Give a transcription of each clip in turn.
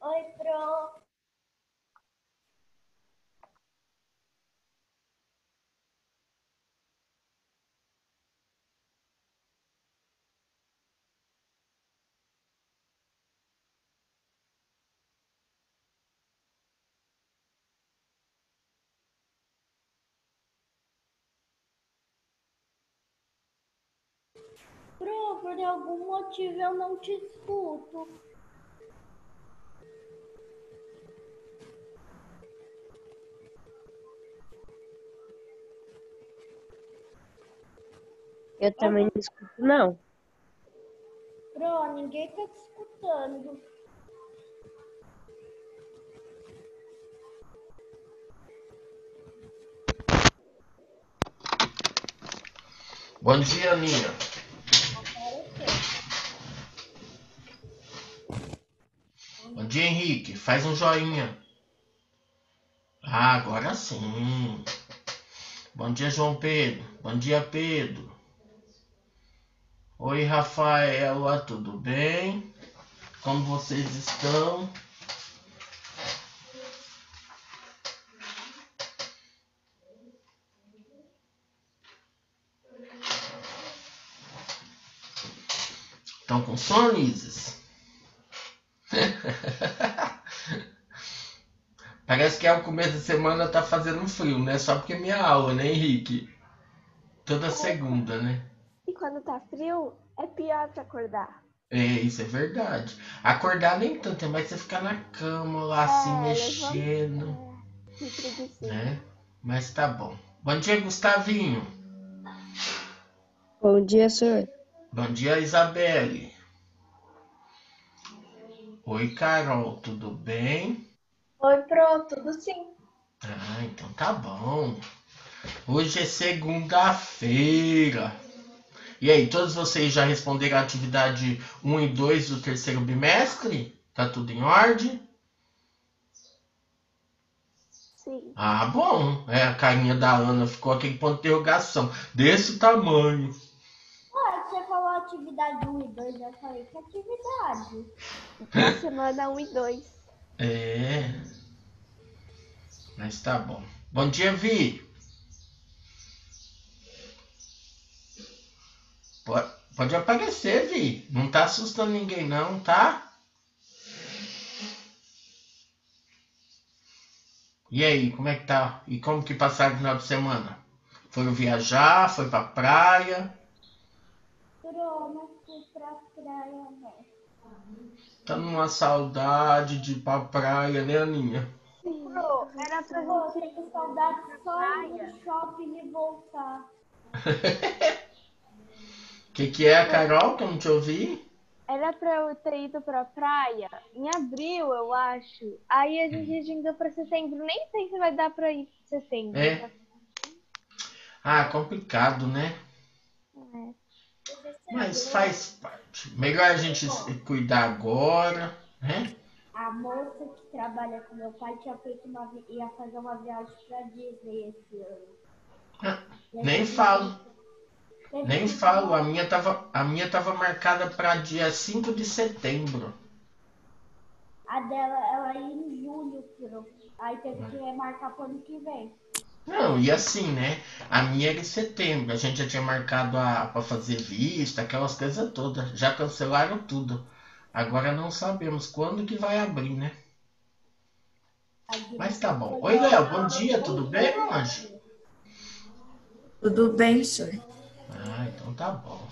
Oi, Pro. Pro, por algum motivo eu não te escuto. Eu também não escuto, não. Pro, ninguém tá te escutando. Bom dia, Aninha. Bom dia, Henrique. Faz um joinha. Ah, agora sim. Bom dia, João Pedro. Bom dia, Pedro. Oi, Rafaela, tudo bem? Como vocês estão? Estão com sono, Isis? Parece que é o começo da semana tá fazendo frio, né? Só porque é minha aula, né, Henrique? Toda segunda, né? E quando tá frio, é pior pra acordar. É, isso é verdade. Acordar nem tanto, é mais você ficar na cama lá assim, mexendo, Que preguiça. né? Mas tá bom. Bom dia, Gustavinho. Bom dia, senhor. Bom dia, Isabelle. Oi, Carol, tudo bem? Oi, Pro, tudo sim. Ah, então tá bom. Hoje é segunda-feira. E aí, todos vocês já responderam a atividade 1 e 2 do terceiro bimestre? Tá tudo em ordem? Sim. Ah, bom. É, a carinha da Ana ficou aquele ponto de interrogação. Desse tamanho. Você falou atividade 1 e 2, eu falei que atividade. Da semana 1 e 2. É, mas tá bom. Bom dia, Vi. Pode aparecer, Vi. Não tá assustando ninguém não, tá? E aí, como é que tá? E como que passaram o final de semana? Foram viajar? Foi pra praia? Pro, não fui pra praia, não. Tá numa saudade de ir pra praia, né, Aninha? Sim. Pro, era pra Pô, você ter saudade só ir no shopping e voltar. Que é, Carol, que eu não te ouvi? Era pra eu ter ido pra praia em abril, eu acho. Aí a gente agendou pra setembro. Nem sei se vai dar pra ir em setembro. É. Ah, complicado, né? É. Mas faz parte. Melhor a gente se cuidar agora, né? A moça que trabalha com meu pai tinha feito ia fazer uma viagem pra Disney esse ano. Ah, E a nem gente falo. teve Nem que falo. falar. A minha tava marcada para dia 5 de setembro. A dela, ela ia em julho, Pro. Aí teve que remarcar pro ano que vem. Não, e assim, né? A minha era em setembro. A gente já tinha marcado para fazer vista, aquelas coisas todas. Já cancelaram tudo. Agora não sabemos quando que vai abrir, né? Mas tá bom. Oi, Léo, bom dia, tudo bem, meu anjo? Tudo bem, senhor? Ah, então tá bom.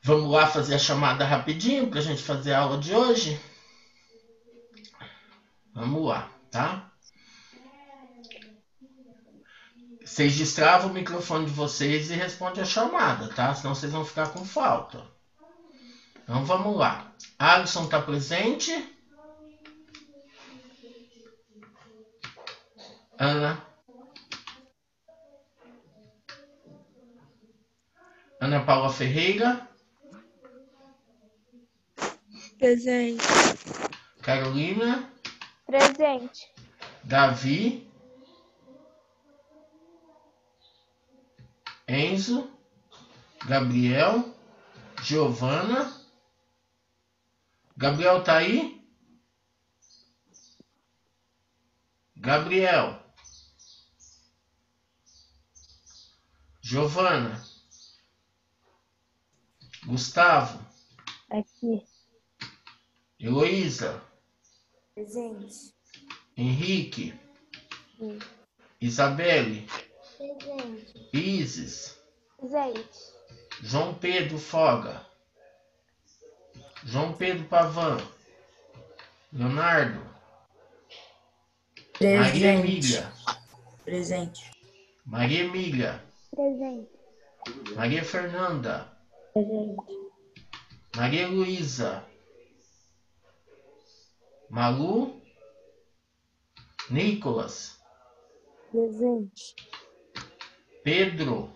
Vamos lá fazer a chamada rapidinho pra gente fazer a aula de hoje? Vamos lá, tá? Vocês destravam o microfone de vocês e respondem a chamada, tá? Senão vocês vão ficar com falta. Então vamos lá. Alisson tá presente? Ana? Ana Paula Ferreira? Presente. Carolina? Presente. Davi? Enzo? Gabriel? Giovana? Gabriel tá aí? Gabriel. Giovana. Gustavo. Aqui. Heloísa. Presente. Henrique. Sim. Isabelle. Presente. Isis. Presente. João Pedro Foga. João Pedro Pavan. Leonardo. Maria Emília. Presente. Maria Emília. Presente. Maria Fernanda. Presente. Maria Luísa. Malu. Nicolas. Presente. Pedro.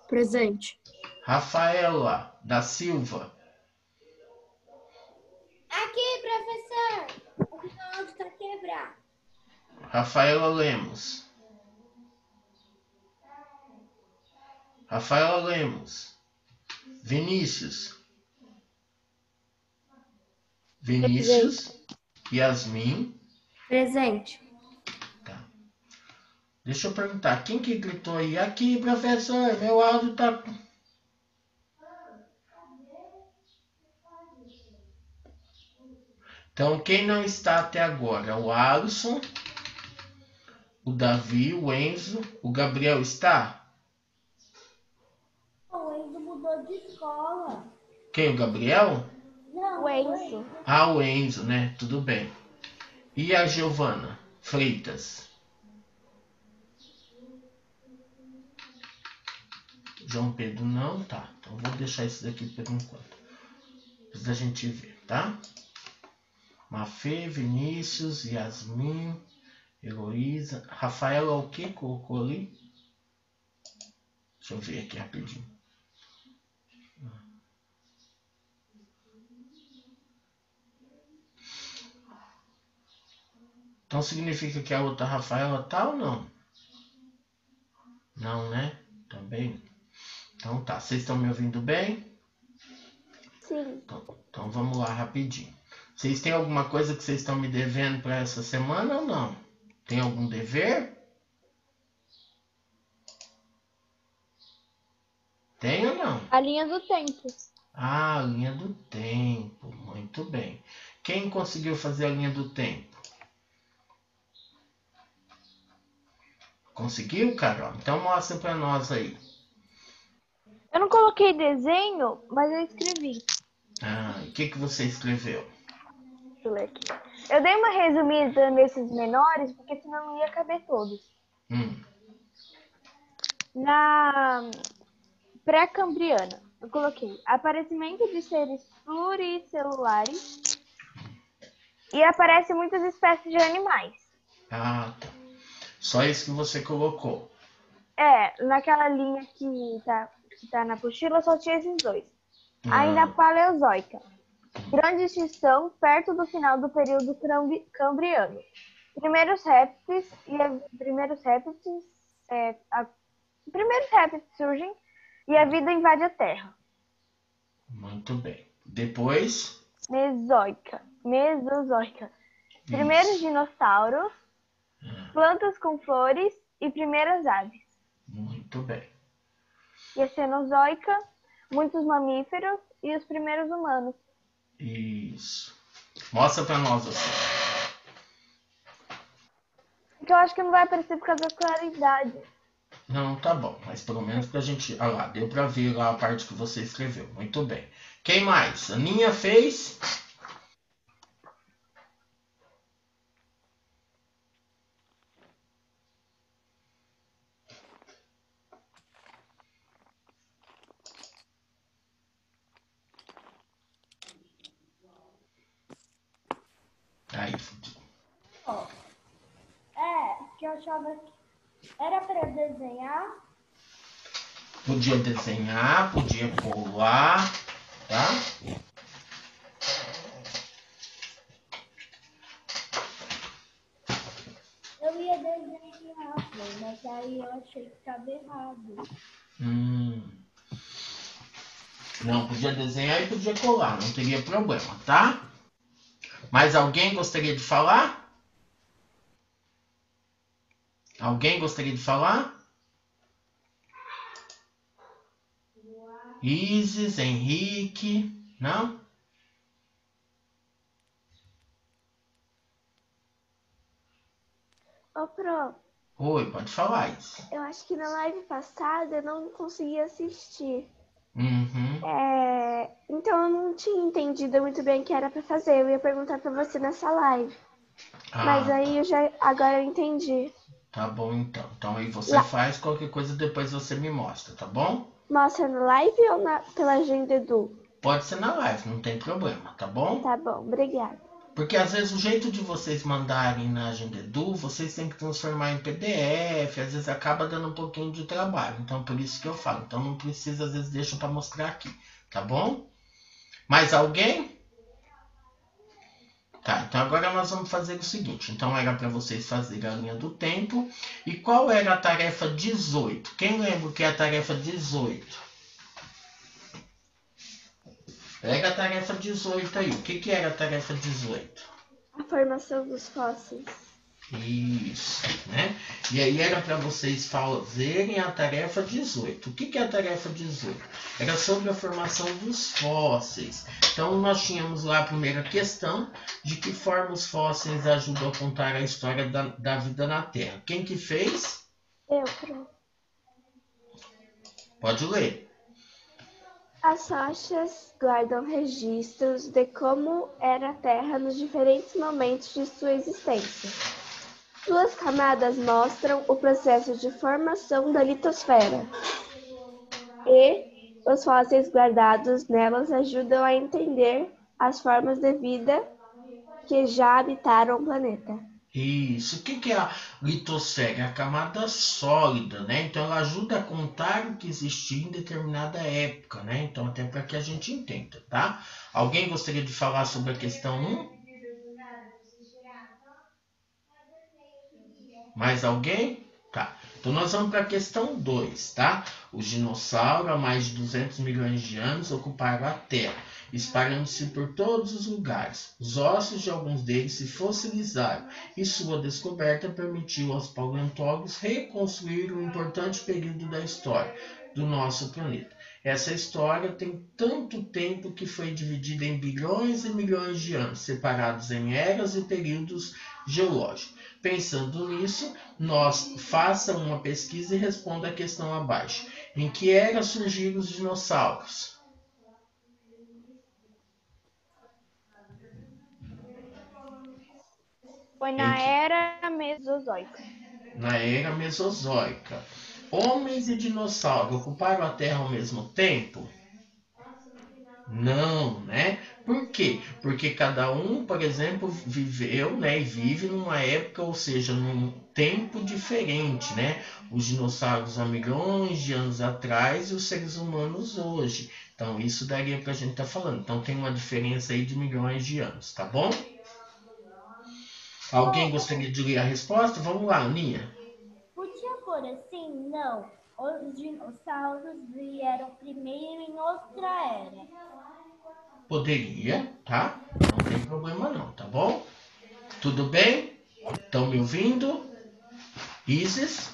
Presente. Rafaela da Silva. Aqui, professor. O meu áudio tá quebrado. Rafaela Lemos. Rafaela Lemos. Vinícius. Vinícius. Yasmin. Presente. Tá. Deixa eu perguntar. Quem que gritou aí? Aqui, professor. Meu áudio tá... Então, quem não está até agora? O Alisson. O Davi. O Enzo. O Gabriel está? O Enzo mudou de escola. Quem? O Gabriel? Não, O Enzo. Ah, o Enzo, né? Tudo bem. E a Giovana Freitas? João Pedro não? Tá. Então vou deixar isso daqui por enquanto. Depois da gente ver, tá? Mafê, Vinícius, Yasmin, Heloísa. Rafaela, o que colocou ali? Deixa eu ver aqui rapidinho. Então significa que a outra Rafaela tá ou não? Não, né? Também. Então tá. Vocês estão me ouvindo bem? Sim. Então vamos lá rapidinho. Vocês têm alguma coisa que vocês estão me devendo para essa semana ou não? Tem algum dever? Tem ou não? A linha do tempo. Ah, a linha do tempo. Muito bem. Quem conseguiu fazer a linha do tempo? Conseguiu, Carol? Então mostra para nós aí. Eu não coloquei desenho, mas eu escrevi. Ah, o que você escreveu? Deixa eu ler aqui. Eu dei uma resumida nesses menores, porque senão não ia caber todos. Na pré-cambriana, eu coloquei aparecimento de seres pluricelulares e aparece muitas espécies de animais. Ah, tá. Só isso que você colocou. Naquela linha que tá na apostila, só tinha esses dois. Aí na Paleozoica, grande extinção perto do final do período cambriano. Primeiros répteis surgem e a vida invade a Terra. Muito bem. Depois? Mesozoica. Primeiros dinossauros, plantas com flores e primeiras aves. Muito bem. E a Cenozoica, muitos mamíferos e os primeiros humanos. Isso. Mostra pra nós assim. Que eu acho que não vai aparecer por causa da claridade. Não, tá bom. Mas pelo menos pra gente... Ah lá, deu pra ver lá a parte que você escreveu. Muito bem. Quem mais? A Aninha fez... Aí, que eu achava que era para desenhar. podia desenhar, podia colar, tá? Eu ia desenhar, mas aí eu achei que estava errado. Não, podia desenhar e podia colar, não teria problema, tá? Mais alguém gostaria de falar? Alguém gostaria de falar? Isis, Henrique, não? Ô, Pro, Oi, pode falar, Isis. eu acho que na live passada eu não consegui assistir. Uhum. Então eu não tinha entendido muito bem o que era pra fazer. Eu ia perguntar pra você nessa live. Mas aí agora eu entendi. Tá bom, então. Então aí você faz qualquer coisa, depois você me mostra, tá bom? Mostra na live ou pela agenda Edu? Pode ser na live, não tem problema, tá bom? Tá bom, obrigada. Porque às vezes o jeito de vocês mandarem na Agenda Edu, vocês têm que transformar em PDF, às vezes acaba dando um pouquinho de trabalho. Então por isso que eu falo. Então não precisa, às vezes deixa para mostrar aqui, tá bom? Mais alguém? Tá, então agora nós vamos fazer o seguinte. Então era para vocês fazerem a linha do tempo. E qual era a tarefa 18? Quem lembra o que é a tarefa 18? Pega a tarefa 18 aí. O que era a tarefa 18? A formação dos fósseis. Isso, né? E aí era para vocês fazerem a tarefa 18. O que é a tarefa 18? Era sobre a formação dos fósseis. Então nós tínhamos lá a primeira questão, de que forma os fósseis ajudam a contar a história da vida na Terra. Quem que fez? Eu, Pro. Pode ler. As rochas guardam registros de como era a Terra nos diferentes momentos de sua existência. Duas camadas mostram o processo de formação da litosfera. E os fósseis guardados nelas ajudam a entender as formas de vida que já habitaram o planeta. Isso. O que é a litosfera? É a camada sólida, né? Então ela ajuda a contar o que existia em determinada época, né? Então até para que a gente entenda, tá? Alguém gostaria de falar sobre a questão 1? Mais alguém? Tá. Então nós vamos para a questão 2, tá? Os dinossauros há mais de 200 milhões de anos ocuparam a Terra, espalhando-se por todos os lugares. Os ossos de alguns deles se fossilizaram e sua descoberta permitiu aos paleontólogos reconstruir um importante período da história do nosso planeta. Essa história tem tanto tempo que foi dividida em bilhões e milhões de anos, separados em eras e períodos geológicos. Pensando nisso, faça uma pesquisa e responda a questão abaixo. Em que era surgiram os dinossauros? Foi na era Mesozoica. Na era Mesozoica. Homens e dinossauros ocuparam a Terra ao mesmo tempo? Não, né? Por quê? Porque cada um, por exemplo, viveu, né, e vive numa época, ou seja, num tempo diferente, né? Os dinossauros há milhões de anos atrás e os seres humanos hoje. Então, isso daria pra gente estar falando. Então, tem uma diferença aí de milhões de anos, tá bom? Alguém gostaria de ler a resposta? Vamos lá, Aninha. Podia pôr assim? Não. Os dinossauros vieram primeiro em outra era. Poderia, tá? Não tem problema não, tá bom? Tudo bem? Estão me ouvindo? Isis?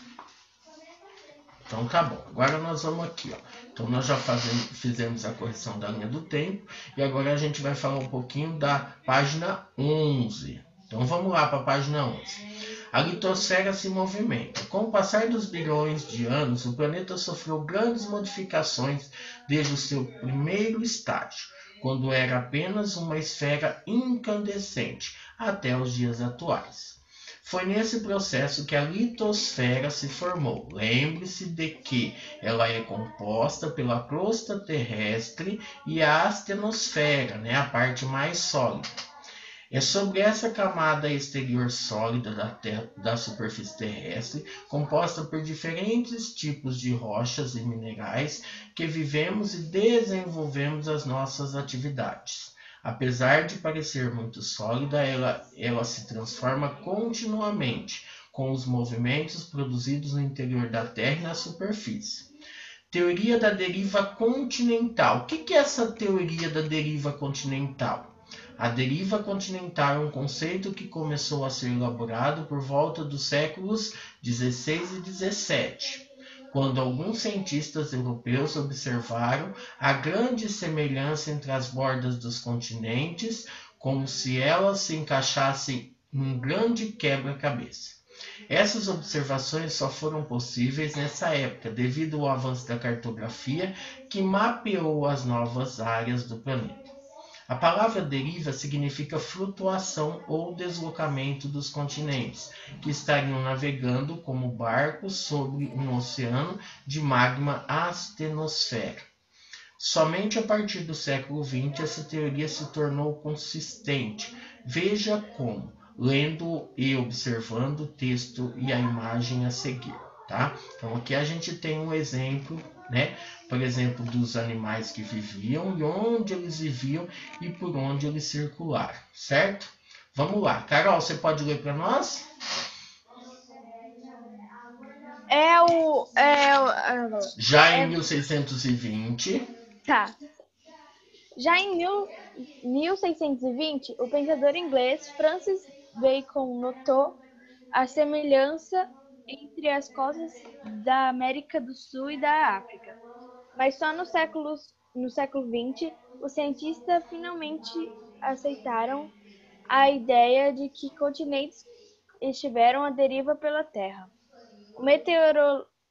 Então tá bom. Agora nós vamos aqui, ó. Então nós já fizemos a correção da linha do tempo. E agora a gente vai falar um pouquinho da página 11. Então vamos lá para a página 11. A litosfera se movimenta. Com o passar dos bilhões de anos, o planeta sofreu grandes modificações desde o seu primeiro estágio, quando era apenas uma esfera incandescente, até os dias atuais. Foi nesse processo que a litosfera se formou. Lembre-se de que ela é composta pela crosta terrestre e a astenosfera, né, a parte mais sólida. É sobre essa camada exterior sólida da superfície terrestre, composta por diferentes tipos de rochas e minerais, que vivemos e desenvolvemos as nossas atividades. Apesar de parecer muito sólida, ela se transforma continuamente, com os movimentos produzidos no interior da Terra e na superfície. Teoria da deriva continental. O que é essa teoria da deriva continental? A deriva continental é um conceito que começou a ser elaborado por volta dos séculos XVI e XVII, quando alguns cientistas europeus observaram a grande semelhança entre as bordas dos continentes, como se elas se encaixassem em um grande quebra-cabeça. Essas observações só foram possíveis nessa época, devido ao avanço da cartografia que mapeou as novas áreas do planeta. A palavra deriva significa flutuação ou deslocamento dos continentes, que estariam navegando como barcos sobre um oceano de magma astenosfera. Somente a partir do século XX essa teoria se tornou consistente. Veja como, lendo e observando o texto e a imagem a seguir. Tá? Então aqui a gente tem um exemplo, né? Por exemplo, dos animais que viviam e onde eles viviam e por onde eles circularam, certo? Vamos lá. Carol, você pode ler para nós? Já em 1620. Tá. Já em 1620, o pensador inglês Francis Bacon notou a semelhança entre as costas da América do Sul e da África. Mas só no século XX, os cientistas finalmente aceitaram a ideia de que continentes estiveram à deriva pela Terra. O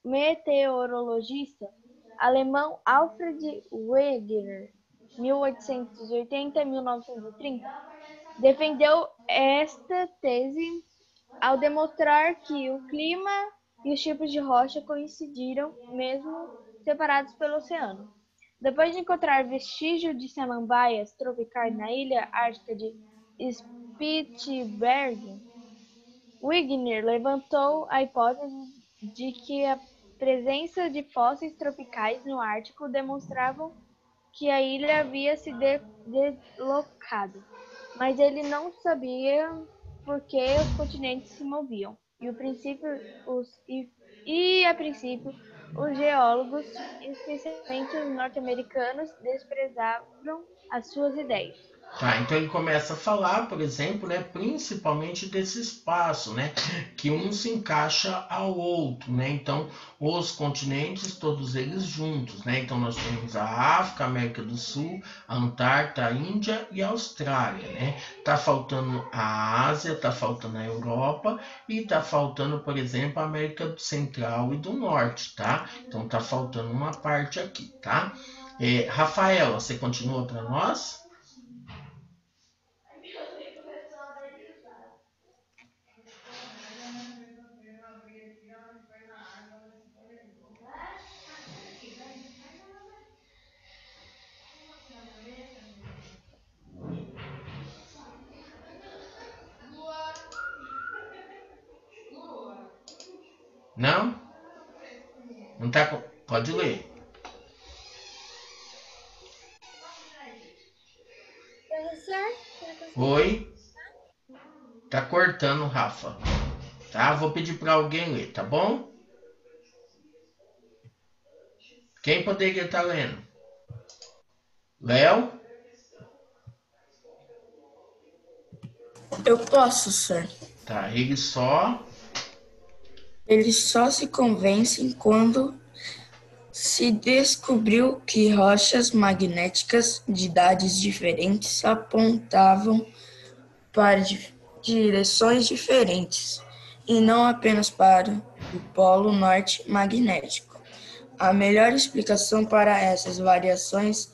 meteorologista alemão Alfred Wegener, 1880-1930, defendeu esta tese ao demonstrar que o clima e os tipos de rocha coincidiram mesmo separados pelo oceano. Depois de encontrar vestígios de samambaias tropicais na ilha ártica de Spitsbergen, Wegener levantou a hipótese de que a presença de fósseis tropicais no Ártico demonstravam que a ilha havia se deslocado, mas ele não sabia por que os continentes se moviam. A princípio, os geólogos, especialmente os norte-americanos, desprezavam as suas ideias. Tá, então ele começa a falar, por exemplo, né, principalmente desse espaço, né, que um se encaixa ao outro, né? Então, os continentes, todos eles juntos, né? Então, nós temos a África, a América do Sul, a Antártida, a Índia e a Austrália, né? Tá faltando a Ásia, tá faltando a Europa e tá faltando, por exemplo, a América Central e do Norte, tá? Então, tá faltando uma parte aqui, tá? Rafaela, você continua para nós? Não? Não tá? Pode ler. Oi? Tá cortando, Rafa. Tá? Vou pedir para alguém ler, tá bom? Quem poderia estar lendo? Léo? Eu posso, sir. Tá, eles só se convencem quando se descobriu que rochas magnéticas de idades diferentes apontavam para direções diferentes, e não apenas para o polo norte magnético. A melhor explicação para essas variações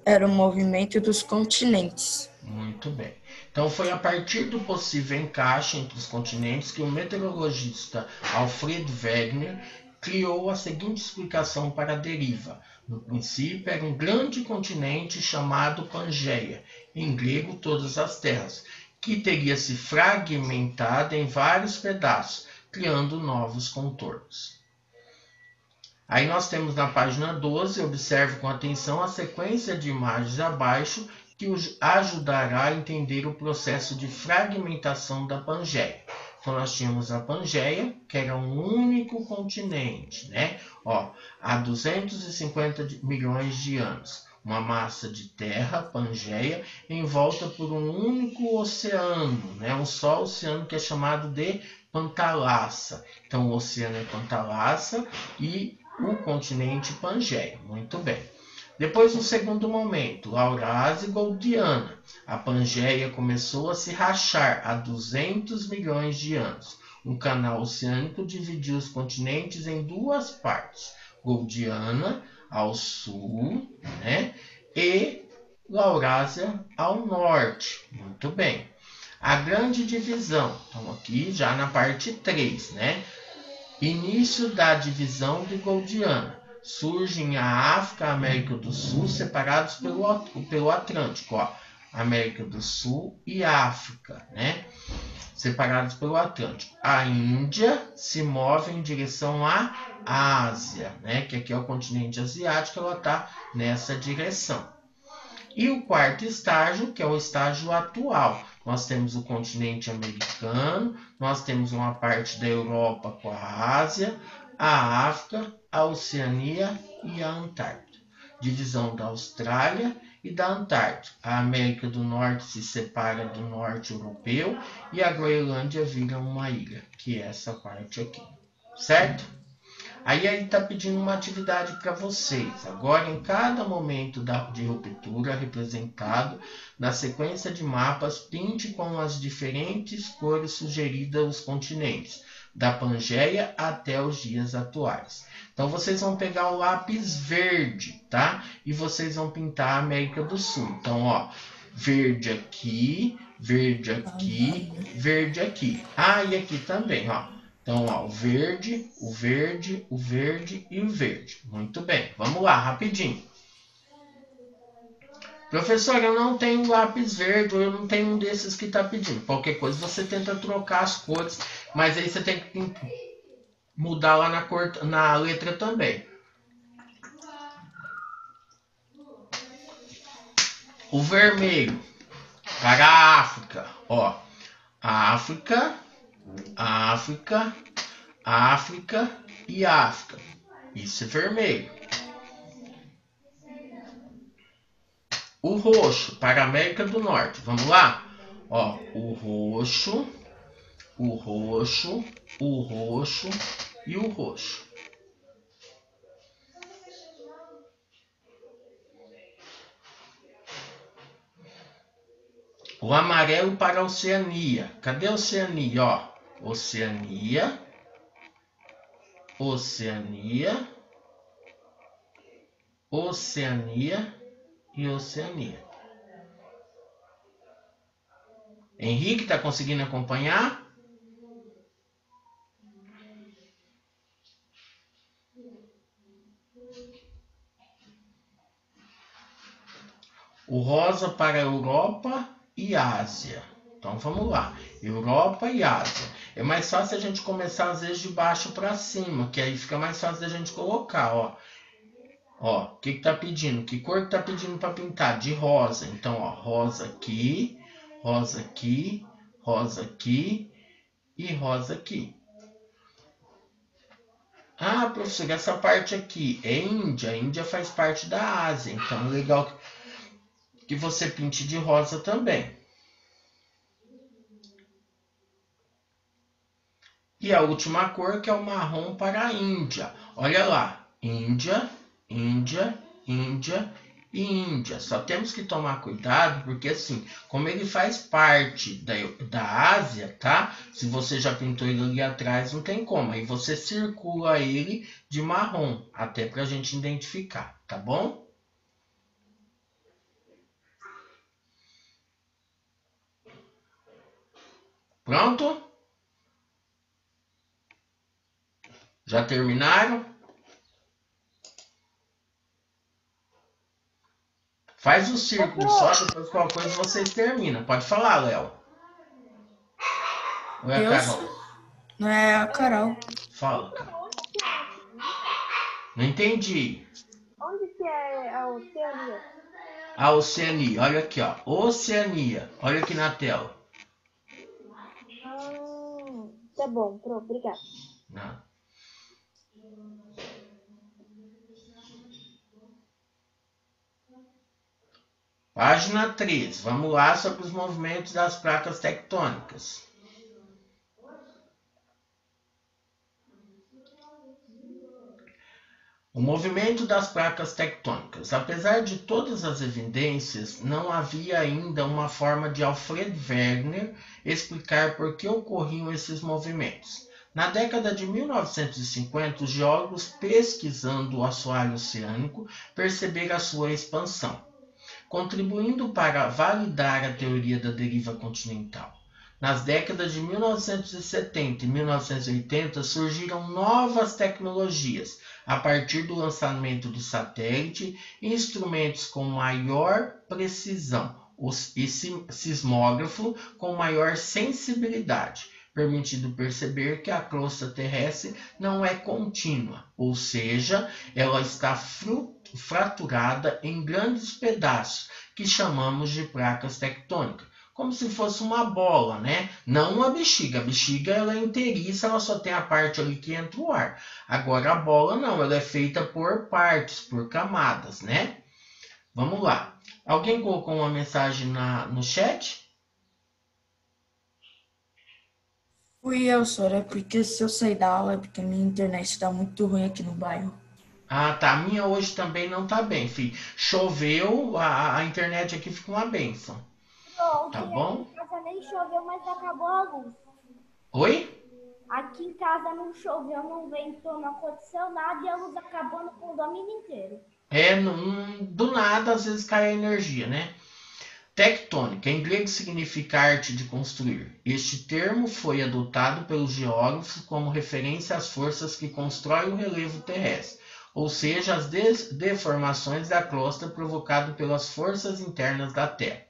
era o movimento dos continentes. Muito bem. Então foi a partir do possível encaixe entre os continentes que o meteorologista Alfred Wegener criou a seguinte explicação para a deriva. No princípio era um grande continente chamado Pangeia, em grego todas as terras, que teria se fragmentado em vários pedaços, criando novos contornos. Aí nós temos na página 12, observe com atenção a sequência de imagens abaixo que os ajudará a entender o processo de fragmentação da Pangeia. Então nós tínhamos a Pangeia, que era um único continente, né? Ó, há 250 milhões de anos. uma massa de terra, Pangeia, envolta por um único oceano, né? Um só oceano que é chamado de Pantalassa. Então, o oceano é Pantalassa e o continente Pangeia. Muito bem. Depois, no segundo momento, Laurásia e Goldiana. A Pangeia começou a se rachar há 200 milhões de anos. Um canal oceânico dividiu os continentes em duas partes. Goldiana ao sul, né? E Laurásia ao norte. Muito bem. A grande divisão. Então, aqui já na parte 3, né? Início da divisão de Goldiana. Surgem a África e a América do Sul separados pelo Atlântico. Ó. América do Sul e África, né? Separados pelo Atlântico. A Índia se move em direção à Ásia, né? Que aqui é o continente asiático, ela está nessa direção. E o quarto estágio, que é o estágio atual. Nós temos o continente americano, nós temos uma parte da Europa com a Ásia, a África, a Oceania e a Antártida. Divisão da Austrália e da Antártida. A América do Norte se separa do norte europeu e a Groenlândia vira uma ilha, que é essa parte aqui. Certo? Aí ele está pedindo uma atividade para vocês. Agora, em cada momento de ruptura representado na sequência de mapas, pinte com as diferentes cores sugeridas os continentes, da Pangeia até os dias atuais. Então, vocês vão pegar o lápis verde, tá? E vocês vão pintar a América do Sul. Então, ó, verde aqui, verde aqui, verde aqui. Ah, e aqui também, ó. Então, ó, o verde, o verde, o verde e o verde. Muito bem, vamos lá, rapidinho. Professor, eu não tenho lápis verde, ou eu não tenho um desses que está pedindo. Qualquer coisa você tenta trocar as cores, mas aí você tem que mudar lá na letra também. O vermelho para a África, ó. África, África, África e África. Isso é vermelho. O roxo para a América do Norte. Vamos lá? Ó, o roxo, o roxo, o roxo e o roxo. O amarelo para a Oceania. Cadê a Oceania? Ó, Oceania, Oceania, Oceania e Oceania. Henrique, está conseguindo acompanhar? O rosa para a Europa e Ásia. Então vamos lá. Europa e Ásia. É mais fácil a gente começar às vezes de baixo para cima, que aí fica mais fácil da gente colocar, ó. Ó, o que tá pedindo? Que cor que tá pedindo para pintar? De rosa. Então, ó, rosa aqui, rosa aqui, rosa aqui e rosa aqui. Ah, professor, essa parte aqui é Índia. A Índia faz parte da Ásia. Então, é legal que você pinte de rosa também. E a última cor, que é o marrom para a Índia. Olha lá. Índia, Índia, Índia e Índia. Só temos que tomar cuidado, porque assim, como ele faz parte da Ásia, tá? Se você já pintou ele ali atrás, não tem como. Aí você circula ele de marrom, até pra gente identificar, tá bom? Pronto? Já terminaram? Faz o círculo só, depois qualquer coisa vocês terminam. Pode falar, Léo. Ou é a Carol? Não é a Carol. Fala, Carol. Não entendi. Onde que é a Oceania? A Oceania. Olha aqui, ó. Oceania. Olha aqui na tela. Tá bom, pronto, obrigada. Não. Página 3. Vamos lá sobre os movimentos das placas tectônicas. O movimento das placas tectônicas. Apesar de todas as evidências, não havia ainda uma forma de Alfred Wegener explicar por que ocorriam esses movimentos. Na década de 1950, os geólogos pesquisando o assoalho oceânico perceberam a sua expansão, contribuindo para validar a teoria da deriva continental. Nas décadas de 1970 e 1980 surgiram novas tecnologias a partir do lançamento do satélite e instrumentos com maior precisão e sismógrafo com maior sensibilidade, permitindo perceber que a crosta terrestre não é contínua, ou seja, ela está fraturada em grandes pedaços que chamamos de placas tectônicas, como se fosse uma bola, né? Não uma bexiga. A bexiga ela é inteiriça, ela só tem a parte ali que entra o ar. Agora a bola não, ela é feita por partes, por camadas, né? Vamos lá. Alguém colocou uma mensagem no chat? Fui eu, senhor. É porque se eu sair da aula é porque minha internet está muito ruim aqui no bairro. Ah, tá. A minha hoje também não tá bem, filho. Choveu, a internet aqui fica uma benção. Pronto, Tá e bom? aqui em casa nem choveu, mas acabou a luz. Oi? Aqui em casa não choveu, não ventou, não aconteceu nada e a luz acabou no condomínio inteiro. Do nada às vezes cai a energia, né? Tectônica, em grego significa arte de construir. Este termo foi adotado pelos geógrafos como referência às forças que constroem o relevo terrestre, ou seja, as deformações da crosta provocadas pelas forças internas da Terra.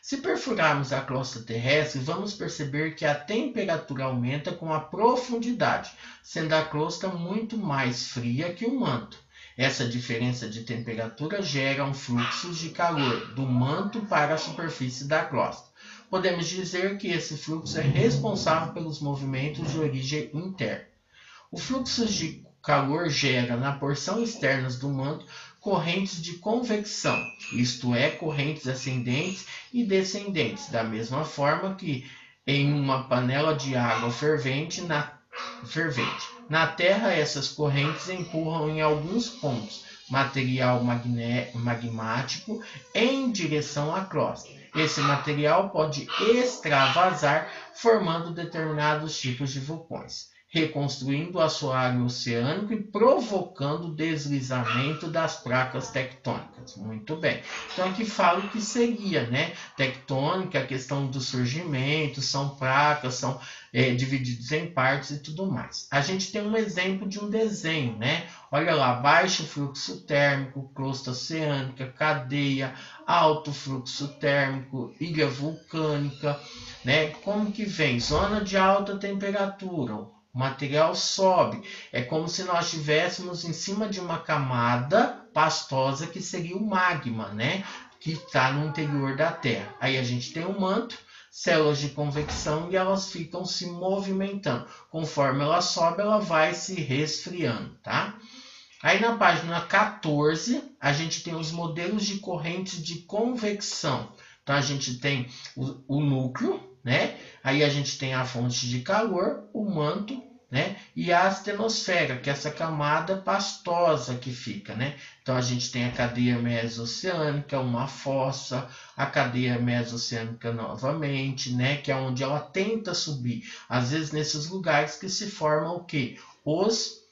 Se perfurarmos a crosta terrestre, vamos perceber que a temperatura aumenta com a profundidade, sendo a crosta muito mais fria que o manto. Essa diferença de temperatura gera um fluxo de calor do manto para a superfície da crosta. Podemos dizer que esse fluxo é responsável pelos movimentos de origem interna. O fluxo de calor gera na porção externa do manto correntes de convecção, isto é, correntes ascendentes e descendentes, da mesma forma que em uma panela de água fervente. Na Terra, essas correntes empurram em alguns pontos material magmático em direção à crosta. Esse material pode extravasar, formando determinados tipos de vulcões, reconstruindo o assoalho oceânico e provocando o deslizamento das placas tectônicas. Muito bem. Então aqui fala o que seria, né? Tectônica, a questão do surgimento, são placas, são divididos em partes e tudo mais. A gente tem um exemplo de um desenho, né? Olha lá, baixo fluxo térmico, crosta oceânica, cadeia, alto fluxo térmico, ilha vulcânica, né? Como que vem? Zona de alta temperatura, o material sobe. É como se nós estivéssemos em cima de uma camada pastosa que seria o magma, né? Que está no interior da Terra. Aí a gente tem um manto, células de convecção e elas ficam se movimentando. Conforme ela sobe, ela vai se resfriando, tá? Aí na página 14, a gente tem os modelos de correntes de convecção. Então a gente tem o núcleo, né? Aí a gente tem a fonte de calor, o manto, né? E a astenosfera, que é essa camada pastosa que fica, né? Então a gente tem a cadeia mesoceânica, uma fossa, a cadeia mesoceânica novamente, né? Que é onde ela tenta subir. Às vezes nesses lugares que se formam o quê? Os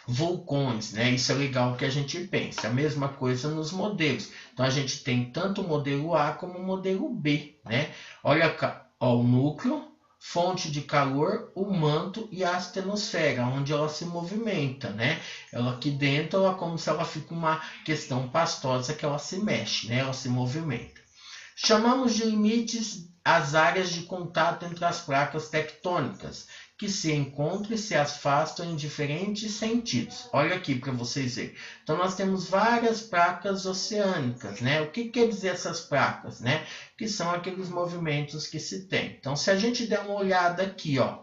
vulcões, né? Isso é legal que a gente pense. A mesma coisa nos modelos. Então a gente tem tanto o modelo A como o modelo B, né? Olha ó, o núcleo, fonte de calor, o manto e a astenosfera, onde ela se movimenta, né? Ela aqui dentro, ela como se ela fica uma questão pastosa que ela se mexe, né? Ela se movimenta. Chamamos de limites as áreas de contato entre as placas tectônicas, que se encontram e se afastam em diferentes sentidos. Olha aqui para vocês verem. Então nós temos várias placas oceânicas, né? O que quer dizer essas placas, né? Que são aqueles movimentos que se tem. Então se a gente der uma olhada aqui, ó,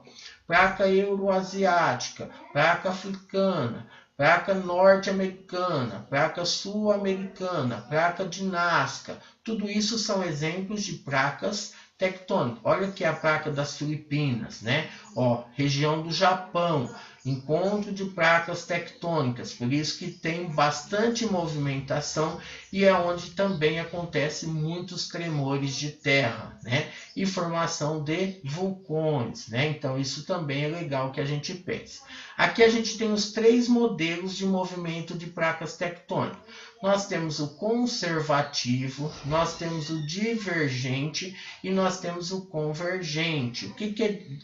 placa euroasiática, placa africana, placa norte-americana, placa sul-americana, placa de Nazca. Tudo isso são exemplos de placas tectônicas. Olha aqui a placa das Filipinas, né? Ó, região do Japão, encontro de placas tectônicas. Por isso que tem bastante movimentação e é onde também acontece muitos tremores de terra, né? E formação de vulcões, né? Então isso também é legal que a gente pense. Aqui a gente tem os 3 modelos de movimento de placas tectônicas. Nós temos o conservativo, nós temos o divergente e nós temos o convergente. O que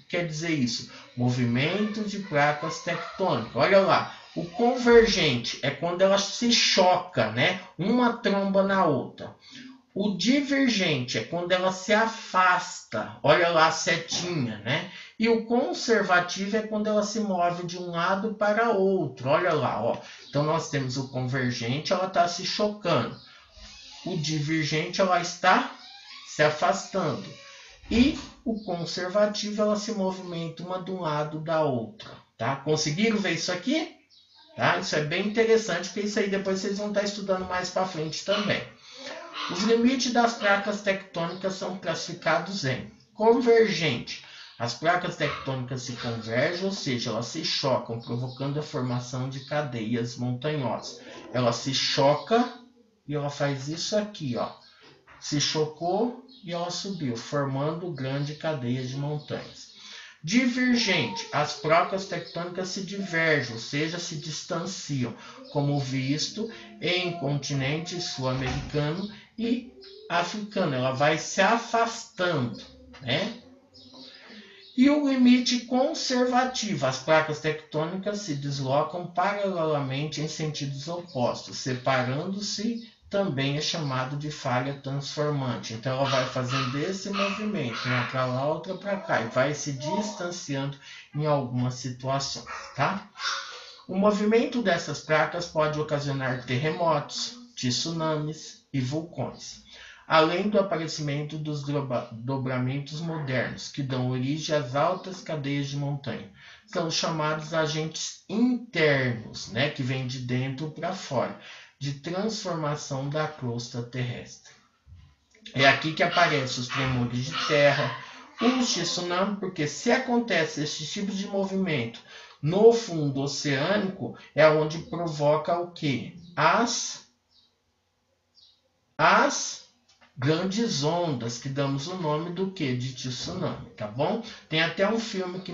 quer dizer isso? Movimento de placas tectônicas. Olha lá, o convergente é quando ela se choca, né? Uma tromba na outra. O divergente é quando ela se afasta. Olha lá a setinha, né? E o conservativo é quando ela se move de um lado para outro. Olha lá, ó. Então nós temos o convergente, ela está se chocando. O divergente, ela está se afastando. E o conservativo, ela se movimenta uma de um lado da outra. Tá? Conseguiram ver isso aqui? Tá? Isso é bem interessante, porque isso aí depois vocês vão estar estudando mais para frente também. Os limites das placas tectônicas são classificados em convergente. As placas tectônicas se convergem, ou seja, elas se chocam, provocando a formação de cadeias montanhosas. Ela se choca e ela faz isso aqui, ó. Se chocou e ela subiu, formando grande cadeia de montanhas. Divergente. As placas tectônicas se divergem, ou seja, se distanciam, como visto em continente sul-americano e africano. Ela vai se afastando, né? E o limite conservativo. As placas tectônicas se deslocam paralelamente em sentidos opostos, separando-se também é chamado de falha transformante. Então ela vai fazendo esse movimento, uma para lá, outra para cá, e vai se distanciando em algumas situações, tá? O movimento dessas placas pode ocasionar terremotos, tsunamis e vulcões, além do aparecimento dos dobramentos modernos, que dão origem às altas cadeias de montanha. São chamados agentes internos, né, que vêm de dentro para fora, de transformação da crosta terrestre. É aqui que aparecem os tremores de terra, os tsunamis, porque se acontece esse tipo de movimento no fundo oceânico, é onde provoca o quê? As grandes ondas, que damos o nome do que? De tsunami, tá bom? Tem até um filme que,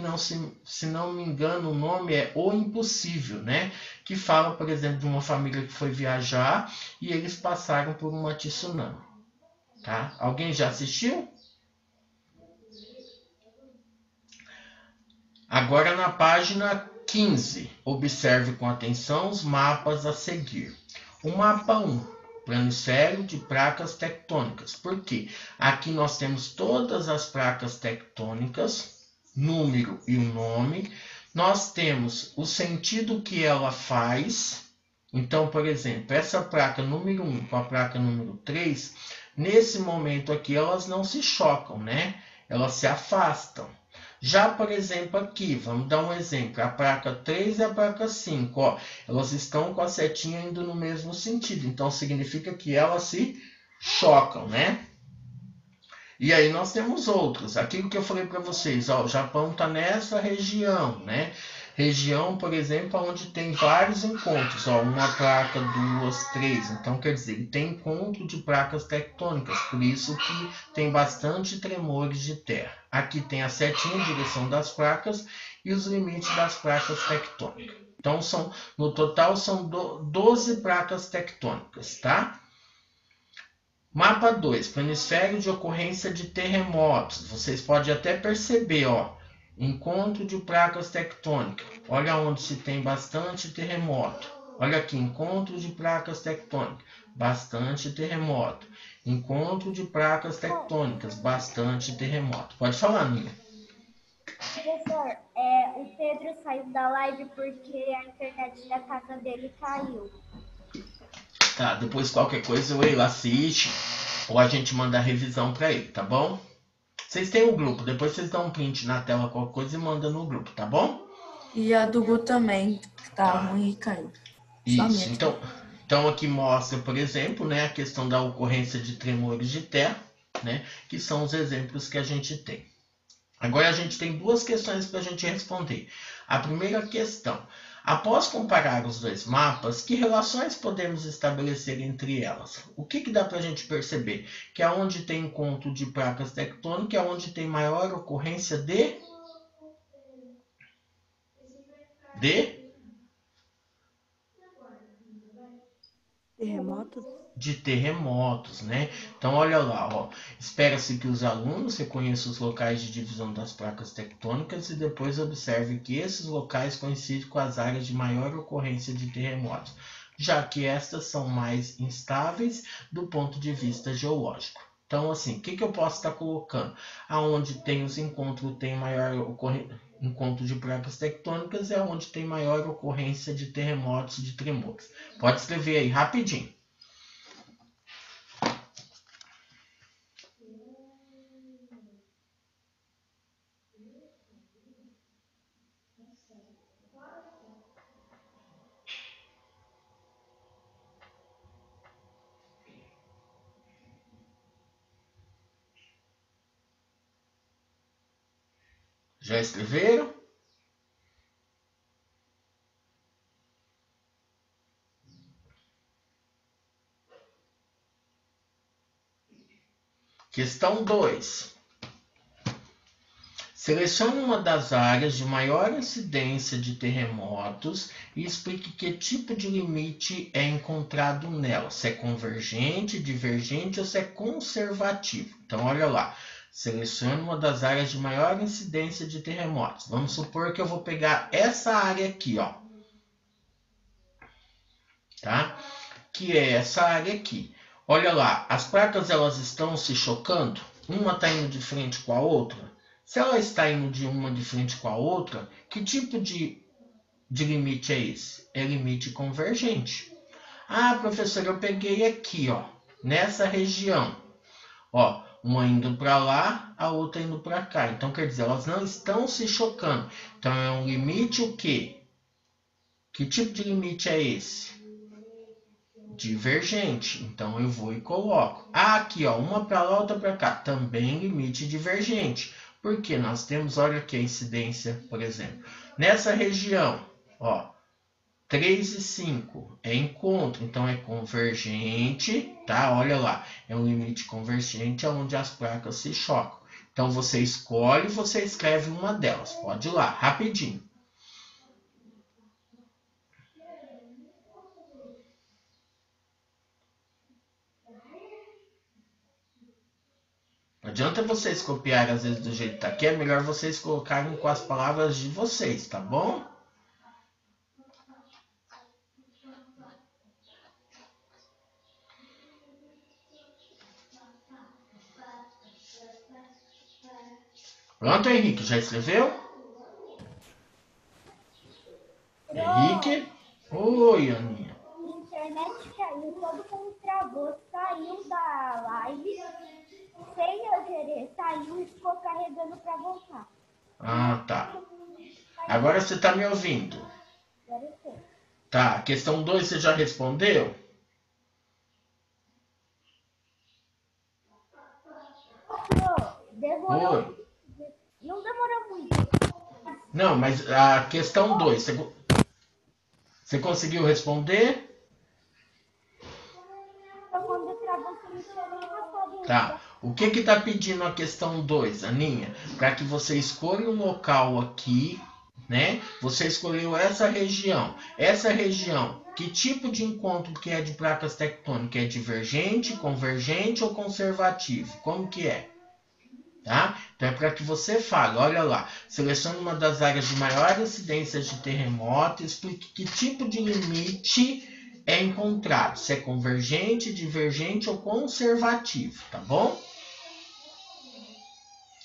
se não me engano, o nome é O Impossível, né? Que fala, por exemplo, de uma família que foi viajar e eles passaram por uma tsunami, tá? Alguém já assistiu? Agora na página 15, observe com atenção os mapas a seguir. O mapa 1. Planisfério de placas tectônicas. Por quê? Aqui nós temos todas as placas tectônicas, número e o nome. Nós temos o sentido que ela faz. Então, por exemplo, essa placa número 1 com a placa número 3, nesse momento aqui elas não se chocam, né? Elas se afastam. Já, por exemplo, aqui, vamos dar um exemplo, a placa 3 e a placa 5, ó, elas estão com a setinha indo no mesmo sentido, então significa que elas se chocam, né? E aí nós temos outros, aquilo que eu falei para vocês, ó, o Japão está nessa região, né? Região, por exemplo, onde tem vários encontros, ó, uma placa, 2, 3. Então, quer dizer, ele tem encontro de placas tectônicas, por isso que tem bastante tremores de terra. Aqui tem a setinha em direção das placas e os limites das placas tectônicas. Então, no total, são 12 placas tectônicas, tá? Mapa 2, planisfério de ocorrência de terremotos. Vocês podem até perceber, ó. Encontro de placas tectônicas. Olha onde se tem bastante terremoto. Olha aqui, encontro de placas tectônicas. Bastante terremoto. Encontro de placas tectônicas. Bastante terremoto. Pode falar, Nina. Professor, o Pedro saiu da live porque a internet da casa dele caiu. Tá, depois qualquer coisa ele assiste ou a gente manda a revisão para ele, tá bom? Vocês têm um grupo, depois vocês dão um print na tela, qualquer coisa e mandam no grupo, tá bom? E a do Gu também, que tá ruim e caiu. Só a Isso, minha. então aqui mostra, por exemplo, né, a questão da ocorrência de tremores de terra, né, que são os exemplos que a gente tem. Agora a gente tem duas questões para a gente responder. A primeira questão: após comparar os dois mapas, que relações podemos estabelecer entre elas? O que dá para a gente perceber? Que aonde tem encontro de placas tectônicas é onde tem maior ocorrência de Terremotos? de terremotos, né? Então olha lá, ó. Espera-se que os alunos reconheçam os locais de divisão das placas tectônicas e depois observe que esses locais coincidem com as áreas de maior ocorrência de terremotos, já que estas são mais instáveis do ponto de vista geológico. Então, assim, o que eu posso estar colocando? Aonde tem os encontros, tem maior encontro de placas tectônicas, é onde tem maior ocorrência de terremotos, de tremores. Pode escrever aí rapidinho. Já escreveram? Questão 2. Selecione uma das áreas de maior incidência de terremotos e explique que tipo de limite é encontrado nela. Se é convergente, divergente ou se é conservativo. Então, olha lá. Selecione uma das áreas de maior incidência de terremotos. Vamos supor que eu vou pegar essa área aqui, ó. Tá? Que é essa área aqui. Olha lá, as placas elas estão se chocando? Uma está indo de frente com a outra? Se ela está indo de uma de frente com a outra, que tipo de limite é esse? É limite convergente. Ah, professor, eu peguei aqui, ó, nessa região. Ó, uma indo para lá, a outra indo para cá. Então, quer dizer, elas não estão se chocando. Então, é um limite o quê? Que tipo de limite é esse? Divergente. Então, eu vou e coloco. Ah, aqui, ó, uma para lá, outra para cá. Também limite divergente. Porque nós temos, olha aqui a incidência, por exemplo. Nessa região, ó, 3 e 5 é encontro, então é convergente, tá? Olha lá, é um limite convergente onde as placas se chocam. Então você escolhe, você escreve uma delas. Pode ir lá, rapidinho. Não adianta vocês copiarem às vezes do jeito que tá aqui, é melhor vocês colocarem com as palavras de vocês, tá bom? Pronto, Henrique, já escreveu? Henrique? Oi, Aninha. A internet caiu, todo mundo travou, saiu da live, sem eu querer, saiu e ficou carregando para voltar. Ah, tá. Agora você tá me ouvindo? Agora eu sei. Tá, questão 2 você já respondeu? Demorou. Oi. Não demorou muito. Não, mas a questão 2, você conseguiu responder? Quando travou, você não tinha nem passado. Tá. O que está pedindo a questão 2, Aninha? Para que você escolha um local aqui, né? Você escolheu essa região. Essa região, que tipo de encontro que é de placas tectônicas? É divergente, convergente ou conservativo? Como que é? Tá? Então é para que você fale, olha lá, selecione uma das áreas de maior incidência de terremoto e explique que tipo de limite é encontrado, se é convergente, divergente ou conservativo, tá bom?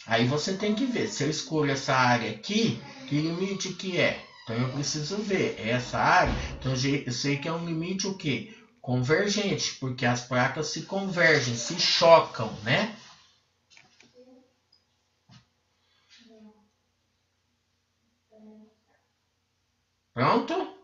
Aí você tem que ver, se eu escolho essa área aqui, que limite que é? Então eu preciso ver, essa área, então eu sei que é um limite o quê? Convergente, porque as placas se convergem, se chocam, né? Pronto?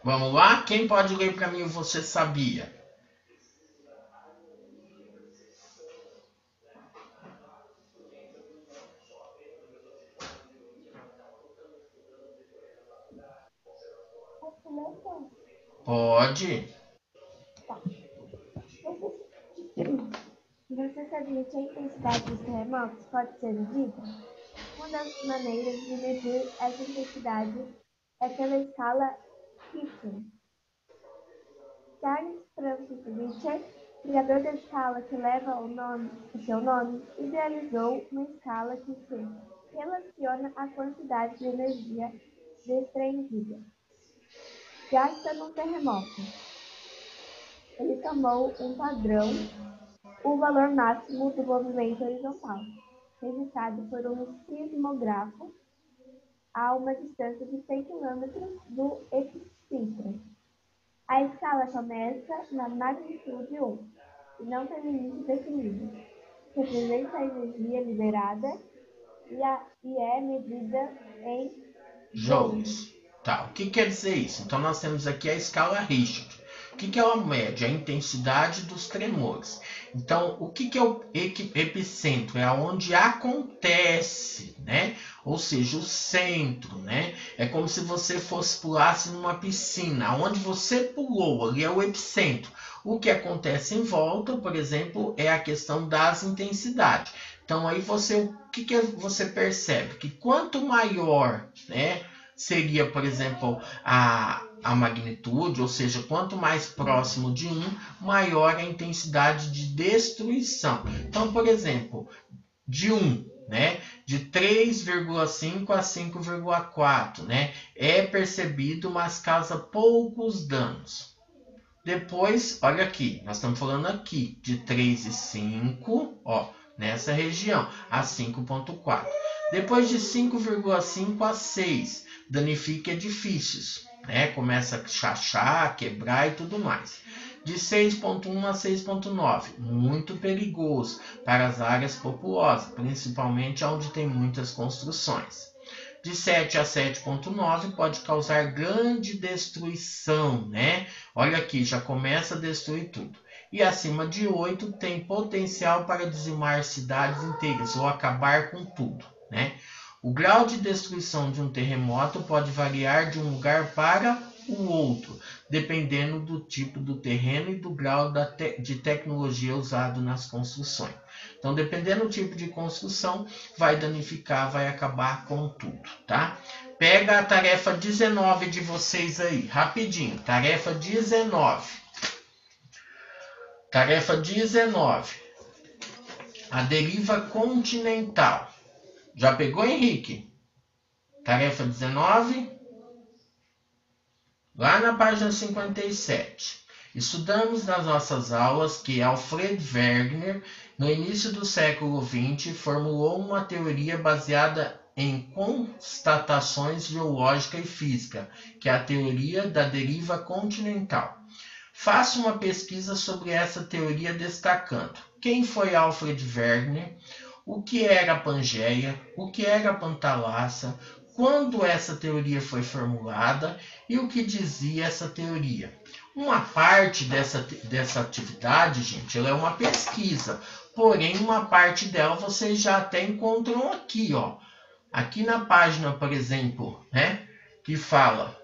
Vamos lá? Quem pode ler para mim o Você Sabia? Pode. Você sabia que a intensidade dos terremotos pode ser medida? Uma das maneiras de medir essa intensidade é pela escala Richter. Charles Francis Richter, criador da escala que leva o seu nome, idealizou uma escala que se relaciona à quantidade de energia desprendida, gasta num terremoto. Ele tomou um padrão, o valor máximo do movimento horizontal, registrado por um sismógrafo a uma distância de 100 km do epicentro. A escala começa na magnitude 1 e não tem limite definido. Representa a energia liberada e é medida em Joules. Tá, o que quer dizer isso? Então nós temos aqui a escala Richter. O que ela mede? A intensidade dos tremores. Então, o que é o epicentro? É onde acontece, né? Ou seja, o centro, né? É como se você pulasse numa piscina. Onde você pulou, ali é o epicentro. O que acontece em volta, por exemplo, é a questão das intensidades. Então, aí o que você percebe? Que quanto maior, né, seria, por exemplo, a magnitude, ou seja, quanto mais próximo de 1, maior a intensidade de destruição. Então, por exemplo, de 1, né, de 3,5 a 5,4, né, é percebido, mas causa poucos danos. Depois, olha aqui, nós estamos falando aqui de 3,5, ó, nessa região, a 5,4. Depois de 5,5 a 6, danifica edifícios, né? Começa a chachar, quebrar e tudo mais. De 6,1 a 6,9, muito perigoso para as áreas populosas, principalmente onde tem muitas construções. De 7 a 7,9 pode causar grande destruição, né? Olha aqui, já começa a destruir tudo. E acima de 8 tem potencial para dizimar cidades inteiras ou acabar com tudo, né? O grau de destruição de um terremoto pode variar de um lugar para o outro, dependendo do tipo do terreno e do grau de tecnologia usado nas construções. Então, dependendo do tipo de construção, vai danificar, vai acabar com tudo, tá? Pega a tarefa 19 de vocês aí, rapidinho. Tarefa 19. Tarefa 19. A deriva continental. Já pegou, Henrique? Tarefa 19. Lá na página 57. Estudamos nas nossas aulas que Alfred Wegener, no início do século XX, formulou uma teoria baseada em constatações geológica e física, que é a teoria da deriva continental. Faça uma pesquisa sobre essa teoria destacando quem foi Alfred Wegener, o que era a Pangeia, o que era a Pantalassa, quando essa teoria foi formulada e o que dizia essa teoria. Uma parte dessa atividade, gente, ela é uma pesquisa, porém uma parte dela vocês já até encontram aqui, ó. Aqui na página, por exemplo, né, que fala,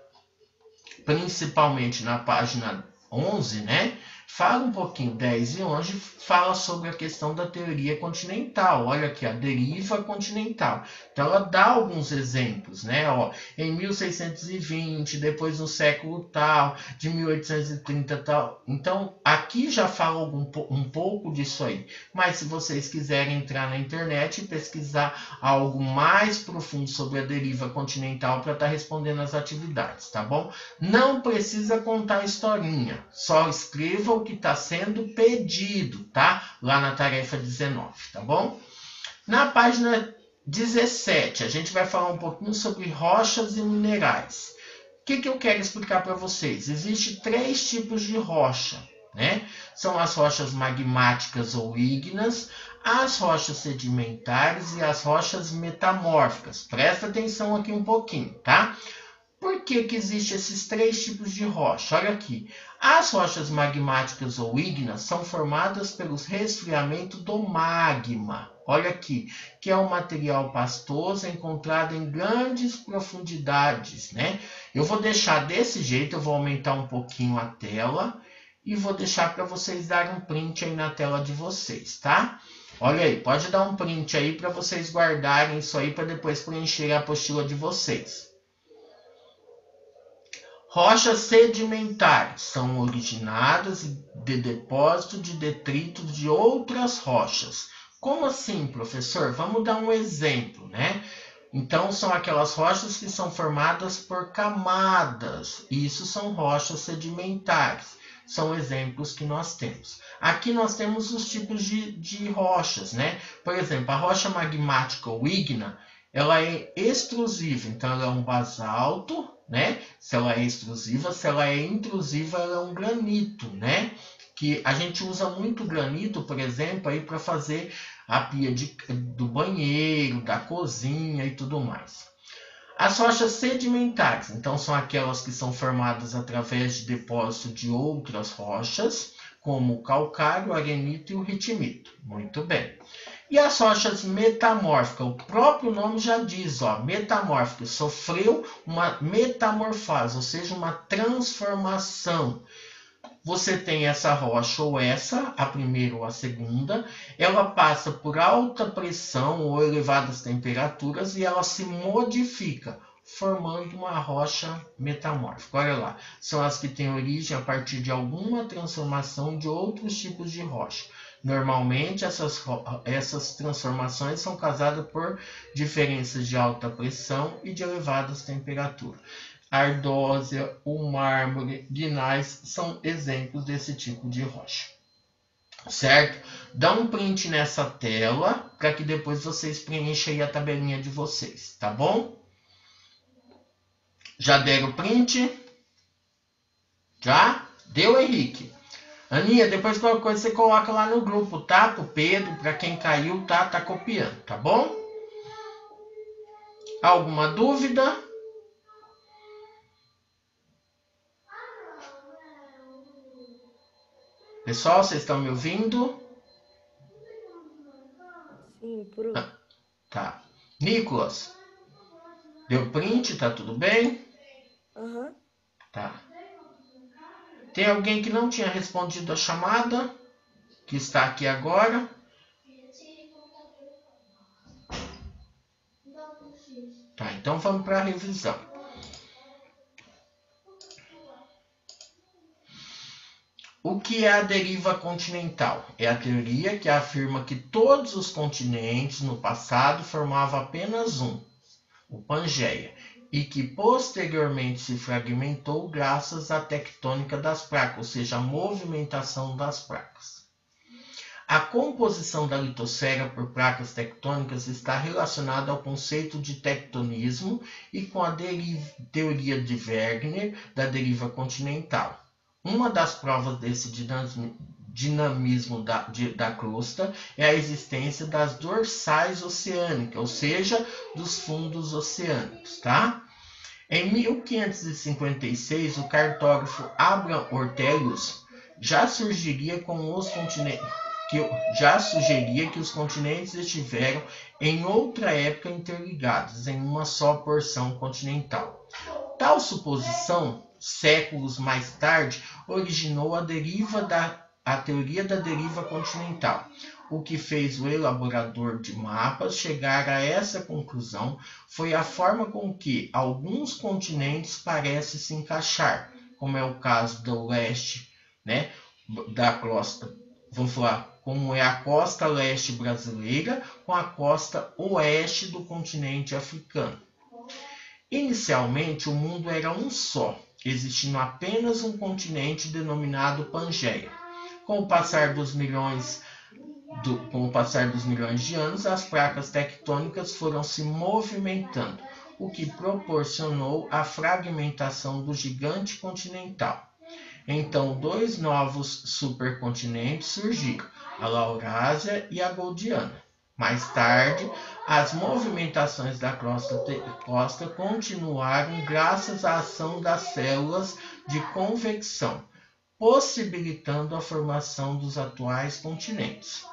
principalmente na página 11, né, fala um pouquinho, 10 e 11, fala sobre a questão da teoria continental. Olha aqui, a deriva continental. Então, ela dá alguns exemplos, né? Ó, em 1620, depois no século tal, de 1830 tal. Então, aqui já fala um pouco disso aí. Mas se vocês quiserem entrar na internet e pesquisar algo mais profundo sobre a deriva continental para estar respondendo as atividades, tá bom? Não precisa contar historinha, só escreva o que está sendo pedido, tá? Lá na tarefa 19, tá bom? Na página 17, a gente vai falar um pouquinho sobre rochas e minerais. O que eu quero explicar para vocês? Existem 3 tipos de rocha, né? São as rochas magmáticas ou ígneas, as rochas sedimentares e as rochas metamórficas. Presta atenção aqui um pouquinho, tá? Por que existem esses 3 tipos de rocha? Olha aqui. As rochas magmáticas ou ígneas são formadas pelo resfriamento do magma. Olha aqui, que é um material pastoso encontrado em grandes profundidades, né? Eu vou deixar desse jeito, eu vou aumentar um pouquinho a tela e vou deixar para vocês darem um print aí na tela de vocês, tá? Olha aí, pode dar um print aí para vocês guardarem isso aí para depois preencher a apostila de vocês. Rochas sedimentares são originadas de depósito de detritos de outras rochas. Como assim, professor? Vamos dar um exemplo, né? Então, são aquelas rochas que são formadas por camadas. Isso são rochas sedimentares. São exemplos que nós temos. Aqui nós temos os tipos de rochas, né? Por exemplo, a rocha magmática ou ígnea, ela é extrusiva. Então, ela é um basalto, né? Se ela é extrusiva, se ela é intrusiva, ela é um granito, né? Que a gente usa muito granito, por exemplo, aí para fazer a pia do banheiro, da cozinha e tudo mais. As rochas sedimentares, então, são aquelas que são formadas através de depósito de outras rochas, como o calcário, o arenito e o ritmito. Muito bem. E as rochas metamórficas, o próprio nome já diz, ó, metamórfica, sofreu uma metamorfose, ou seja, uma transformação. Você tem essa rocha ou essa, a primeira ou a segunda, ela passa por alta pressão ou elevadas temperaturas e ela se modifica, formando uma rocha metamórfica. Olha lá, são as que têm origem a partir de alguma transformação de outros tipos de rocha. Normalmente, essas transformações são causadas por diferenças de alta pressão e de elevadas temperaturas. A ardósia, o mármore, gneiss são exemplos desse tipo de rocha. Certo? Dá um print nessa tela para que depois vocês preenchem aí a tabelinha de vocês, tá bom? Já deram o print? Já? Deu, Henrique? Aninha, depois qualquer coisa você coloca lá no grupo, tá? Pro Pedro, para quem caiu, tá copiando, tá bom? Alguma dúvida? Pessoal, vocês estão me ouvindo? Sim, por um. Tá. Nicolas, deu print? Tá tudo bem? Aham. Tá. Tem alguém que não tinha respondido a chamada? Que está aqui agora? Tá, então vamos para a revisão. O que é a deriva continental? É a teoria que afirma que todos os continentes no passado formavam apenas um, o Pangeia, e que posteriormente se fragmentou graças à tectônica das placas, ou seja, a movimentação das placas. A composição da litosfera por placas tectônicas está relacionada ao conceito de tectonismo e com a teoria de Wegener da deriva continental. Uma das provas desse dinamismo da crosta é a existência das dorsais oceânicas, ou seja, dos fundos oceânicos, tá? Em 1556, o cartógrafo Abraham Ortelius já sugeria que os continentes estiveram em outra época interligados em uma só porção continental. Tal suposição séculos mais tarde, originou a teoria da deriva continental. O que fez o elaborador de mapas chegar a essa conclusão foi a forma com que alguns continentes parecem se encaixar, como é o caso do leste, né, da costa. Vamos falar como é a costa leste brasileira com a costa oeste do continente africano. Inicialmente, o mundo era um só, existindo apenas um continente denominado Pangeia. Com o passar dos milhões de anos, as placas tectônicas foram se movimentando, o que proporcionou a fragmentação do gigante continental. Então, 2 novos supercontinentes surgiram, a Laurásia e a Goldiana. Mais tarde, as movimentações da crosta continuaram graças à ação das células de convecção, possibilitando a formação dos atuais continentes.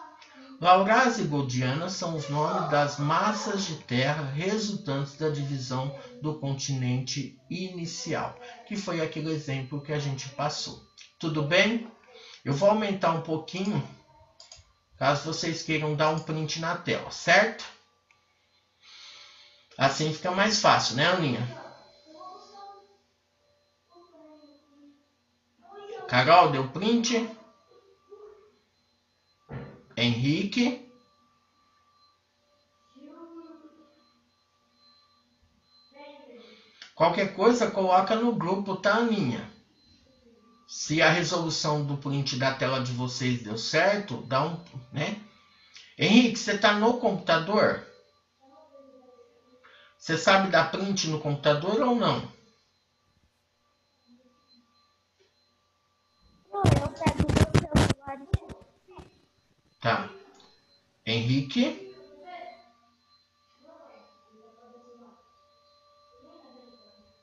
Laurásia e Goldiana são os nomes das massas de terra resultantes da divisão do continente inicial, que foi aquele exemplo que a gente passou. Tudo bem? Eu vou aumentar um pouquinho, caso vocês queiram dar um print na tela, certo? Assim fica mais fácil, né, Aninha? Carol, deu print? Henrique? Qualquer coisa, coloca no grupo, tá, Aninha? Se a resolução do print da tela de vocês deu certo, dá um, né? Henrique, você tá no computador? Você sabe dar print no computador ou não? Não, eu pego meu celular e... Tá. Henrique?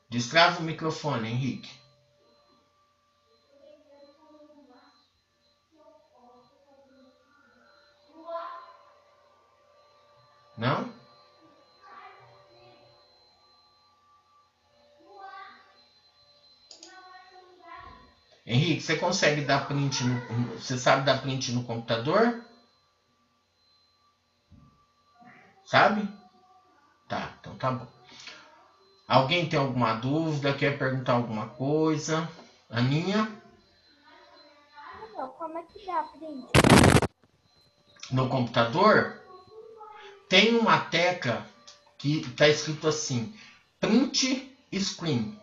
Destrava o microfone, Henrique. Não? Henrique, você consegue dar print você sabe dar print no computador? Sabe? Tá, então tá bom. Alguém tem alguma dúvida? Quer perguntar alguma coisa? Aninha? Não, como é que dá print? No computador? Tem uma tecla que está escrito assim, print screen.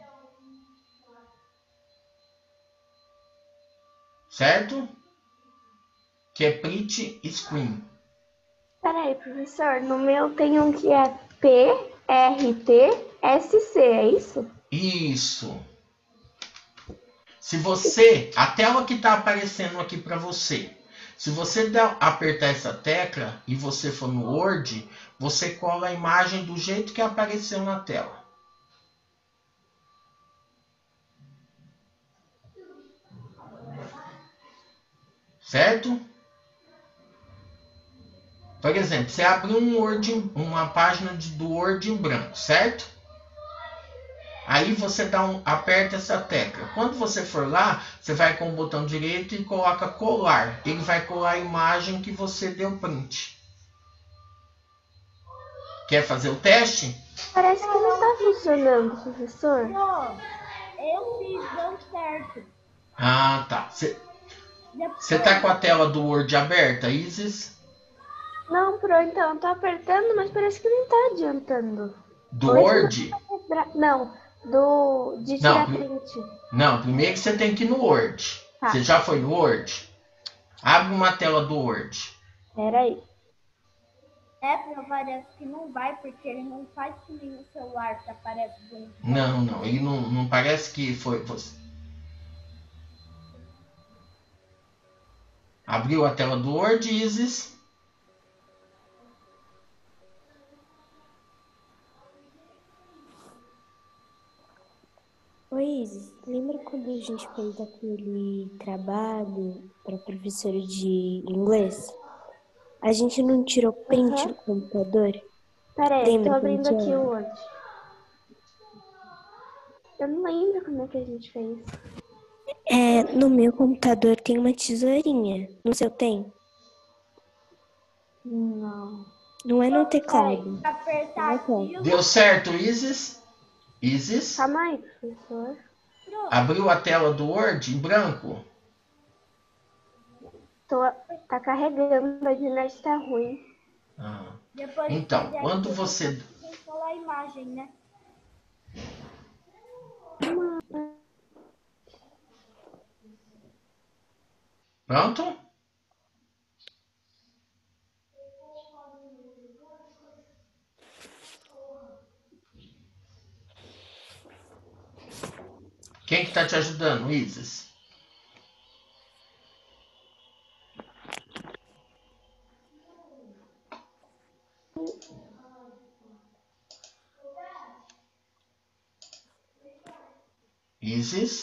Certo? Que é print screen. Peraí, professor, no meu tem um que é PRTSC, é isso? Isso. Se você, a tela que está aparecendo aqui para você, se você apertar essa tecla e você for no Word, você cola a imagem do jeito que apareceu na tela. Certo? Por exemplo, você abre uma página do Word em branco, certo? Aí você aperta essa tecla. Quando você for lá, você vai com o botão direito e coloca colar. Ele vai colar a imagem que você deu print. Quer fazer o teste? Parece que não está funcionando, professor. Não, eu fiz, deu certo. Ah, tá. Você tá com a tela do Word aberta, Isis? Não, então, eu tô apertando, mas parece que não tá adiantando. Do Word? Não, de tirar print. Não, primeiro que você tem que ir no Word. Tá. Você já foi no Word? Abre uma tela do Word. Peraí. Porque parece que não vai, porque ele não faz que nem o celular que aparece do... Não, ele não parece que foi você. Abriu a tela do Word, Isis? Oi, Isis, lembra quando a gente fez aquele trabalho para professora de inglês? A gente não tirou print do computador? Peraí, Lembra tô abrindo como que aqui era? o Word. Eu não lembro como é que a gente fez. No meu computador tem uma tesourinha. No seu tem? Não. Não é no teclado. Apertar aquilo. Deu certo, Isis? Isis? Calma aí, professor. Abriu a tela do Word em branco? Tá carregando, a internet tá ruim. Ah. Depois Então, quiser, quando você... instalar a imagem, né? Pronto? Quem que tá te ajudando, Isis? Isis?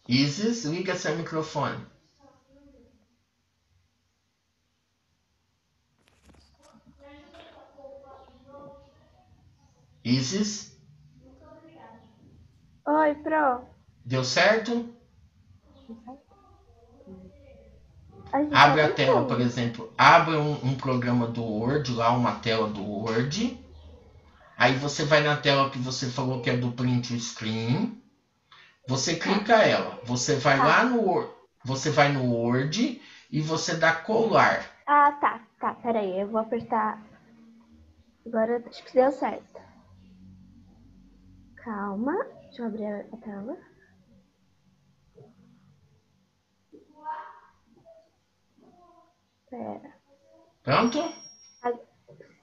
Isis, liga seu microfone. Isis? Oi, Pro. Deu certo? A gente Abre tá a tela, por tentando. exemplo. Abre um programa do Word, lá uma tela do Word. Aí você vai na tela que você falou que é do print screen. Você clica ela. Você vai lá no Word. Você vai no Word e você dá colar. Ah, tá. Tá, peraí. Eu vou apertar. Agora acho que deu certo. Calma. Deixa eu abrir a tela. Pera. Pronto?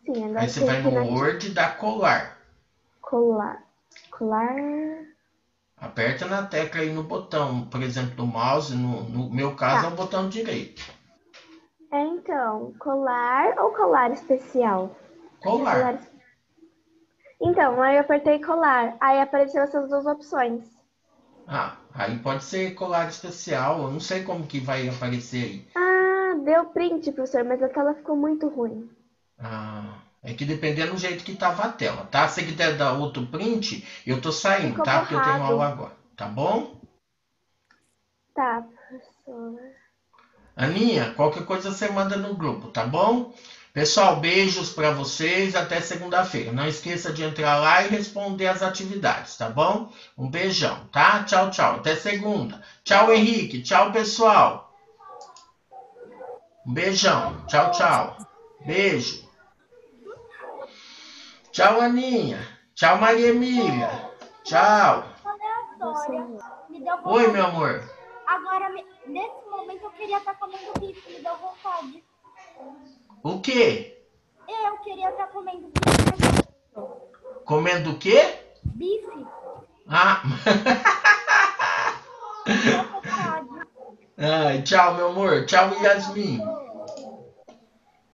Sim, agora Aí você tem vai que ir no na Word e dá colar. colar. Colar. Aperta na tecla aí no botão. Por exemplo, do mouse. No meu caso é o botão direito. Então, colar ou colar especial? Colar. Então, aí eu apertei colar. Aí apareceu essas duas opções. Ah, aí pode ser colar especial. Eu não sei como que vai aparecer aí. Ah, deu print, professor, mas a tela ficou muito ruim. Ah, é que dependendo do jeito que tava a tela, tá? Se quiser dar outro print, eu tô saindo, Ficou tá? Porque eu tenho borrado. aula agora, tá bom? Tá, professor. Aninha, qualquer coisa você manda no grupo, tá bom? Pessoal, beijos pra vocês, até segunda-feira. Não esqueça de entrar lá e responder as atividades, tá bom? Um beijão, tá? Tchau, tchau. Até segunda. Tchau, Henrique. Tchau, pessoal. Um beijão. Tchau, tchau. Beijo. Tchau, Aninha. Tchau, Maria Emília. Tchau. Aleatória. Me deu vontade. Oi, meu amor. Agora, nesse momento, eu queria estar comendo bife. Me deu vontade. O quê? Eu queria estar comendo bife. Comendo o quê? Bife. Ah. Me deu vontade. Ai, tchau, meu amor. Tchau, Yasmin.